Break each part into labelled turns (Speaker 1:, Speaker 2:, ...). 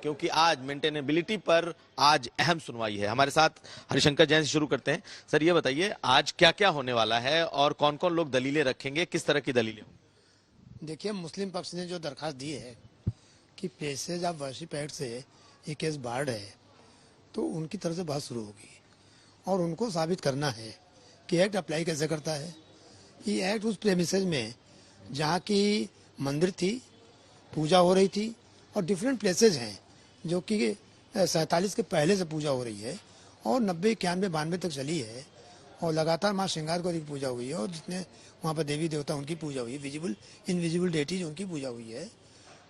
Speaker 1: क्योंकि आज मेंटेनेबिलिटी पर आज अहम सुनवाई है। हमारे साथ हरिशंकर जैन से शुरू करते हैं। सर ये बताइए आज क्या क्या होने वाला है और कौन कौन लोग दलीलें रखेंगे, किस तरह की दलीलें?
Speaker 2: देखिए, मुस्लिम पक्ष ने जो दरखास्त दी है कि पैसेज ऑफ वर्शिप एक्ट से ये केस बार्ड है, तो उनकी तरफ से बहस शुरू होगी और उनको साबित करना है कि एक्ट अप्लाई कैसे करता है। ये एक्ट उस प्रेमिसेज में जहाँ की मंदिर थी, पूजा हो रही थी और डिफरेंट प्लेसेज हैं जो कि 47 के पहले से पूजा हो रही है और 90, 91, 92 तक चली है और लगातार माँ श्रृंगार को पूजा हुई है और जितने वहाँ पर देवी देवता उनकी पूजा हुई है, विजिबल इनविजिबल डेटीज उनकी पूजा हुई है।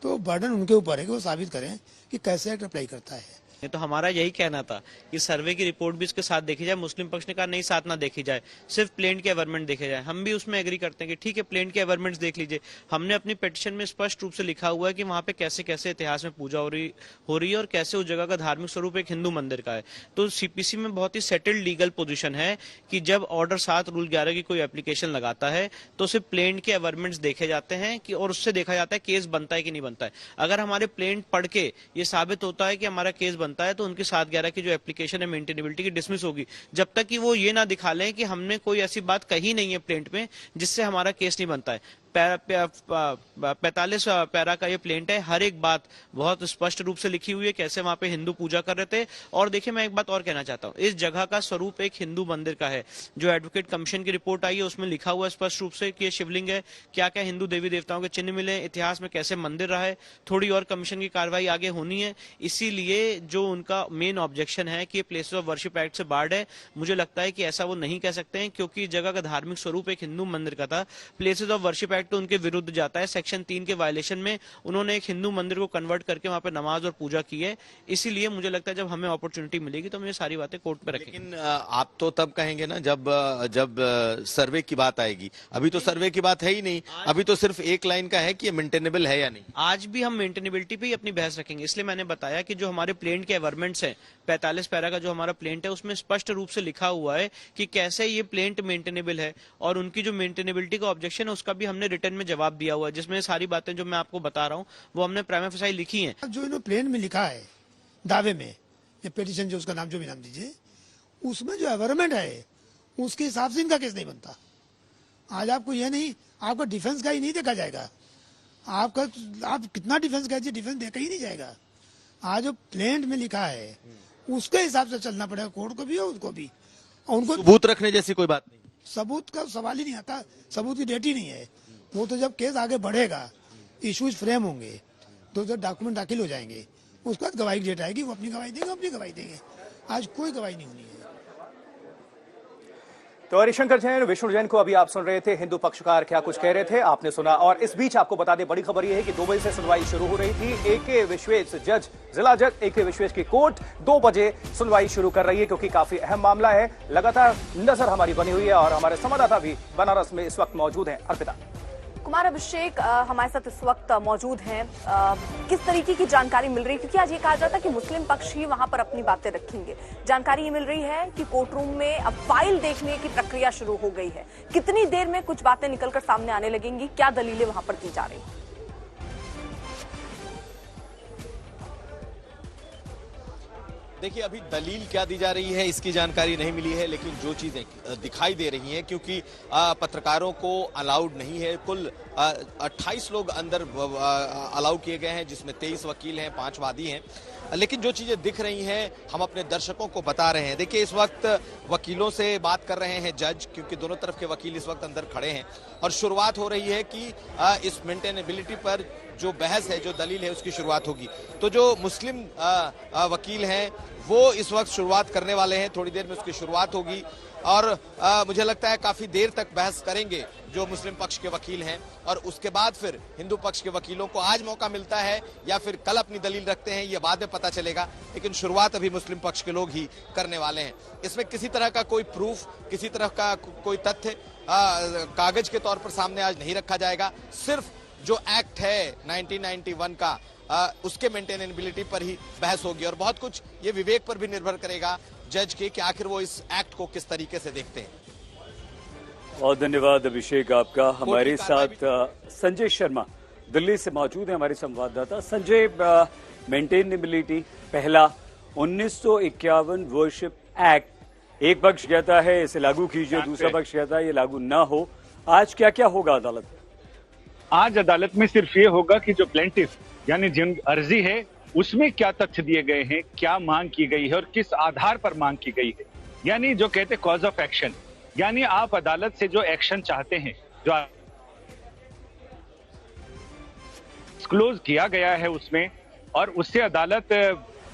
Speaker 2: तो बर्डन उनके ऊपर है कि वो साबित करें कि कैसे एक्ट अप्लाई करता है।
Speaker 3: तो हमारा यही कहना था कि सर्वे की रिपोर्ट भी इसके साथ देखी जाए। मुस्लिम पक्ष ने कहा नहीं, साथ ना देखी जाए, सिर्फ प्लेन के एवरमेंट देखे जाए। हम भी उसमें एग्री करते हैं कि ठीक है, प्लेन के एवरमेंट्स देख लीजिए। हमने अपनी पिटीशन में स्पष्ट रूप से लिखा हुआ है कि वहां पे कैसे कैसे इतिहास में पूजा हो रही है और कैसे उस जगह का धार्मिक स्वरूप एक हिंदू मंदिर का है। तो सीपीसी में बहुत ही सेटल्ड लीगल पोजिशन है कि जब ऑर्डर 7 रूल 11 की कोई एप्लीकेशन लगाता है तो सिर्फ प्लेन के एवरमेंट्स देखे जाते हैं कि और उससे देखा जाता है केस बनता है कि नहीं बनता है। अगर हमारे प्लेन पढ़ के ये साबित होता है कि हमारा केस बनता है तो उनकी 7/11 की जो एप्लीकेशन है मेंटेनेबिलिटी की डिसमिस होगी, जब तक कि वो ये ना दिखा लें कि हमने कोई ऐसी बात कही नहीं है प्लेंट में जिससे हमारा केस नहीं बनता है। 45 पैरा का ये प्लेंट है, हर एक बात बहुत स्पष्ट रूप से लिखी हुई है कैसे वहां पे हिंदू पूजा कर रहे थे। और देखिए, मैं एक बात और कहना चाहता हूँ, इस जगह का स्वरूप एक हिंदू मंदिर का है। जो एडवोकेट कमीशन की रिपोर्ट आई है उसमें लिखा हुआ है स्पष्ट रूप से कि ये शिवलिंग है, क्या क्या हिंदू देवी देवताओं के चिन्ह मिले, इतिहास में कैसे मंदिर रहा है। थोड़ी और कमीशन की कार्रवाई आगे होनी है। इसीलिए जो उनका मेन ऑब्जेक्शन है कि प्लेसेस ऑफ वर्शिप एक्ट से बार्ड है, मुझे लगता है कि ऐसा वो नहीं कह सकते हैं क्योंकि जगह का धार्मिक स्वरूप एक हिंदू मंदिर का था। प्लेसेस ऑफ वर्शिप एक्ट तो उनके विरुद्ध जाता है। सेक्शन 3 के वायलेशन में उन्होंने एक हिंदू मंदिर को कन्वर्ट करके वहां पे नमाज और पूजा की है। इसीलिए मुझे लगता है जब हमें अपॉर्चुनिटी मिलेगी तो हम ये सारी बातें कोर्ट पे रखेंगे।
Speaker 1: लेकिन आप तो तब कहेंगे ना जब सर्वे की बात आएगी। अभी तो सर्वे की बात है ही नहीं, अभी तो सिर्फ एक लाइन का है कि ये मेंटेनेबल है या नहीं।
Speaker 3: आज भी हम मेंटेनेबिलिटी पे ही अपनी बहस रखेंगे। इसलिए मैंने बताया कि जो हमारे प्लेंट के एवरमेंट्स हैं, 45 पैरा का जो हमारा प्लेंट है उसमें स्पष्ट रूप से लिखा हुआ है कि कैसे ये प्लेंट मेंटेनेबल है और उनकी जो मेंटेनेबिलिटी का ऑब्जेक्शन है उसका भी हमने रिटर्न में जवाब दिया हुआ है, जिसमें सारी बातें जो मैं आपको बता रहा हूँ वो हमने प्राइमा फेसाई लिखी हैं।
Speaker 2: जो इन्होंने प्लेन में लिखा है दावे में, ये पिटीशन जो उसका नाम जो भी नाम दीजिए, उसमें जो एवरमेंट है उसके हिसाब से इनका केस नहीं बनता। आज आपको यह नहीं, आपका डिफेंस का ही नहीं देखा जाएगा। आप कितना डिफेंस का डिफेंस देखा ही नहीं जाएगा। आज जो प्लेन में लिखा है उसके हिसाब से चलना पड़ेगा कोर्ट को भी और उसको भी। और उनको
Speaker 1: सबूत रखने जैसी कोई बात नहीं,
Speaker 2: सबूत का सवाल ही नहीं आता। सबूत की डेट ही नहीं है। वो तो जब केस आगे बढ़ेगा, इश्यूज फ्रेम होंगे, तो जब डॉक्यूमेंट दाखिल हो जाएंगे उसके बाद गवाही की डेट आएगी, वो अपनी गवाही देंगे, अपनी गवाही देंगे। आज कोई गवाही नहीं होनी है।
Speaker 4: तो हरिशंकर जैन, विष्णु जैन को अभी आप सुन रहे थे। हिंदू पक्षकार क्या कुछ कह रहे थे आपने सुना। और इस बीच आपको बता दें, बड़ी खबर यह है कि 2 बजे से सुनवाई शुरू हो रही थी। AK विश्वेश जज, जिला जज AK विश्वेश की कोर्ट 2 बजे सुनवाई शुरू कर रही है क्योंकि काफी अहम मामला है। लगातार नजर हमारी बनी हुई है और हमारे संवाददाता भी बनारस में इस वक्त मौजूद हैं। अर्पिता।
Speaker 5: कुमार अभिषेक हमारे साथ इस वक्त मौजूद हैं। किस तरीके की जानकारी मिल रही है, क्योंकि आज ये कहा जाता है कि मुस्लिम पक्ष ही वहां पर अपनी बातें रखेंगे। जानकारी ये मिल रही है कि कोर्ट रूम में अब फाइल देखने की प्रक्रिया शुरू हो गई है। कितनी देर में कुछ बातें निकलकर सामने आने लगेंगी, क्या दलीलें वहां पर दी जा रही हैं?
Speaker 1: देखिए, अभी दलील क्या दी जा रही है इसकी जानकारी नहीं मिली है, लेकिन जो चीजें दिखाई दे रही हैं, क्योंकि पत्रकारों को अलाउड नहीं है। कुल 28 लोग अंदर अलाउ किए गए हैं, जिसमें 23 वकील हैं, 5 वादी हैं। लेकिन जो चीजें दिख रही हैं हम अपने दर्शकों को बता रहे हैं। देखिए, इस वक्त वकीलों से बात कर रहे हैं जज, क्योंकि दोनों तरफ के वकील इस वक्त अंदर खड़े हैं और शुरुआत हो रही है कि इस मेंटेनेबिलिटी पर जो बहस है, जो दलील है, उसकी शुरुआत होगी। तो जो मुस्लिम वकील हैं वो इस वक्त शुरुआत करने वाले हैं, थोड़ी देर में उसकी शुरुआत होगी और मुझे लगता है काफी देर तक बहस करेंगे जो मुस्लिम पक्ष के वकील हैं और उसके बाद फिर हिंदू पक्ष के वकीलों को आज मौका मिलता है या फिर कल अपनी दलील रखते हैं, ये बाद में पता चलेगा। लेकिन शुरुआत अभी मुस्लिम पक्ष के लोग ही करने वाले हैं। इसमें किसी तरह का कोई प्रूफ, किसी तरह का कोई तथ्य कागज के तौर पर सामने आज नहीं रखा जाएगा। सिर्फ जो एक्ट है 1991 का, उसके मेंटेनेबिलिटी पर ही बहस होगी और बहुत कुछ ये विवेक पर भी निर्भर करेगा जज के कि आखिर वो इस एक्ट को किस तरीके से देखते हैं।
Speaker 6: बहुत धन्यवाद अभिषेक आपका। हमारे साथ संजय शर्मा दिल्ली से मौजूद है, हमारे संवाददाता। संजय, मेंटेनेबिलिटी पहला 1951 वर्शिप एक्ट, एक पक्ष कहता है इसे लागू कीजिए, दूसरा पक्ष कहता है ये लागू ना हो। आज क्या क्या होगा अदालत में?
Speaker 7: आज अदालत में सिर्फ ये होगा कि जो प्लेंटिफ यानी जिन अर्जी है उसमें क्या तथ्य दिए गए हैं, क्या मांग की गई है और किस आधार पर मांग की गई है। यानी जो कहते हैं कॉज ऑफ एक्शन, यानी आप अदालत से जो एक्शन चाहते हैं, जो डिस्क्लोज किया गया है उसमें, और उससे अदालत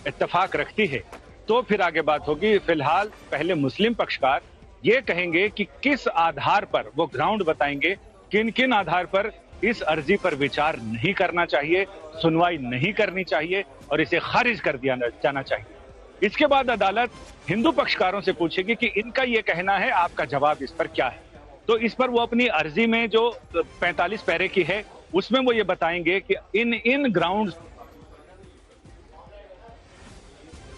Speaker 7: इत्तेफाक रखती है तो फिर आगे बात होगी। फिलहाल पहले मुस्लिम पक्षकार ये कहेंगे कि किस आधार पर, वो ग्राउंड बताएंगे किन किन आधार पर इस अर्जी पर विचार नहीं करना चाहिए, सुनवाई नहीं करनी चाहिए और इसे खारिज कर दिया जाना चाहिए। इसके बाद अदालत हिंदू पक्षकारों से पूछेगी कि इनका ये कहना है, आपका जवाब इस पर क्या है। तो इस पर वो अपनी अर्जी में जो 45 पैरे की है उसमें वो ये बताएंगे कि इन ग्राउंड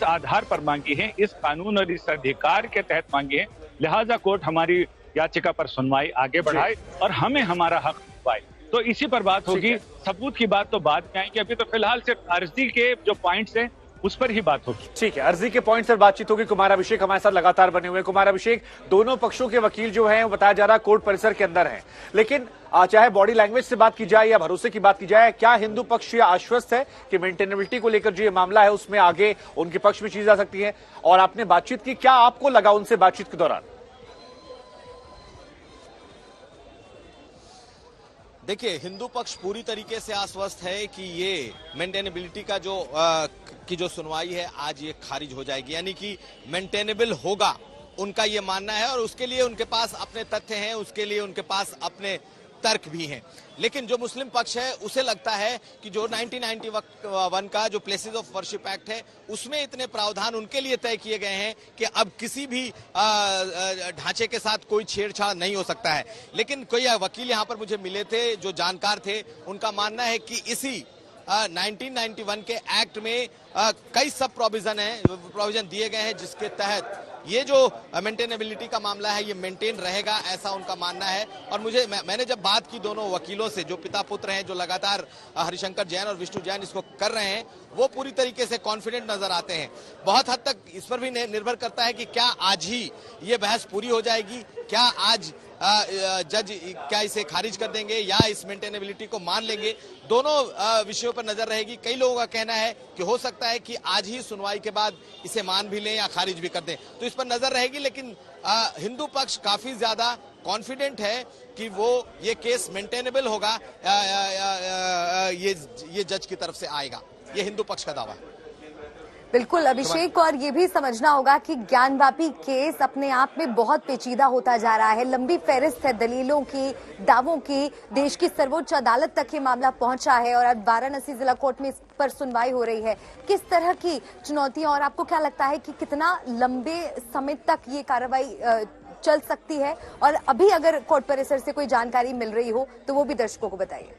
Speaker 7: आधार पर मांगी है, इस कानून और इस अधिकार के तहत मांगी है, लिहाजा कोर्ट हमारी याचिका पर सुनवाई आगे बढ़ाए और हमें हमारा हक पाए। तो इसी पर बात होगी। सबूत की बात तो बाद में आएगी, अभी तो फिलहाल सिर्फ अर्जी के जो पॉइंट्स हैं उस पर ही बात होगी।
Speaker 4: ठीक है, अर्जी के पॉइंट पर बातचीत होगी। कुमार अभिषेक हमारे साथ लगातार बने हुए हैं। कुमार अभिषेक, दोनों पक्षों के वकील जो हैं वो बताया जा रहा है कोर्ट परिसर के अंदर हैं, लेकिन चाहे बॉडी लैंग्वेज से बात की जाए या भरोसे की बात की जाए, क्या हिंदू पक्ष ये आश्वस्त है कि मेंटेनेबिलिटी को लेकर जो ये मामला है उसमें आगे उनके पक्ष में चीज जा सकती है? और आपने बातचीत की, क्या आपको लगा उनसे बातचीत के दौरान?
Speaker 1: देखिए, हिंदू पक्ष पूरी तरीके से आश्वस्त है कि ये मेंटेनेबिलिटी का जो सुनवाई है आज ये खारिज हो जाएगी, यानी कि मेंटेनेबल होगा, उनका ये मानना है और उसके लिए उनके पास अपने तथ्य हैं, उसके लिए उनके पास अपने तर्क भी हैं। लेकिन जो मुस्लिम पक्ष है उसे लगता है कि जो 1991 का जो प्लेसेस ऑफ वर्शिप एक्ट है उसमें इतने प्रावधान उनके लिए तय किए गए हैं कि अब किसी भी ढांचे के साथ कोई छेड़छाड़ नहीं हो सकता है। लेकिन कोई वकील यहाँ पर मुझे मिले थे जो जानकार थे, उनका मानना है कि इसी 1991 के एक्ट में कई सब प्रोविजन दिए गए हैं जिसके तहत ये जो मेंटेनेबिलिटी का मामला है ये मेंटेन रहेगा, ऐसा उनका मानना है। और मैंने जब बात की दोनों वकीलों से, जो पिता पुत्र हैं, जो लगातार हरिशंकर जैन और विष्णु जैन इसको कर रहे हैं, वो पूरी तरीके से कॉन्फिडेंट नजर आते हैं। बहुत हद तक इस पर भी निर्भर करता है कि क्या आज ही ये बहस पूरी हो जाएगी, क्या आज जज क्या इसे खारिज कर देंगे या इस मेंटेनेबिलिटी को मान लेंगे। दोनों विषयों पर नजर रहेगी। कई लोगों का कहना है कि हो सकता है कि आज ही सुनवाई के बाद इसे मान भी लें या खारिज भी कर दें, तो इस पर नजर रहेगी। लेकिन हिंदू पक्ष काफी ज्यादा कॉन्फिडेंट है कि वो ये केस मेंटेनेबल होगा, ये जज की तरफ से आएगा, ये हिंदू पक्ष का दावा है।
Speaker 5: बिल्कुल अभिषेक, और ये भी समझना होगा कि ज्ञानवापी केस अपने आप में बहुत पेचीदा होता जा रहा है। लंबी फहरिस्त है दलीलों की, दावों की, देश की सर्वोच्च अदालत तक ये मामला पहुंचा है और अब वाराणसी जिला कोर्ट में इस पर सुनवाई हो रही है। किस तरह की चुनौतियां, और आपको क्या लगता है कि कितना लंबे समय तक ये कार्रवाई चल सकती है? और अभी अगर कोर्ट परिसर से कोई जानकारी मिल रही हो तो वो भी दर्शकों को बताइए।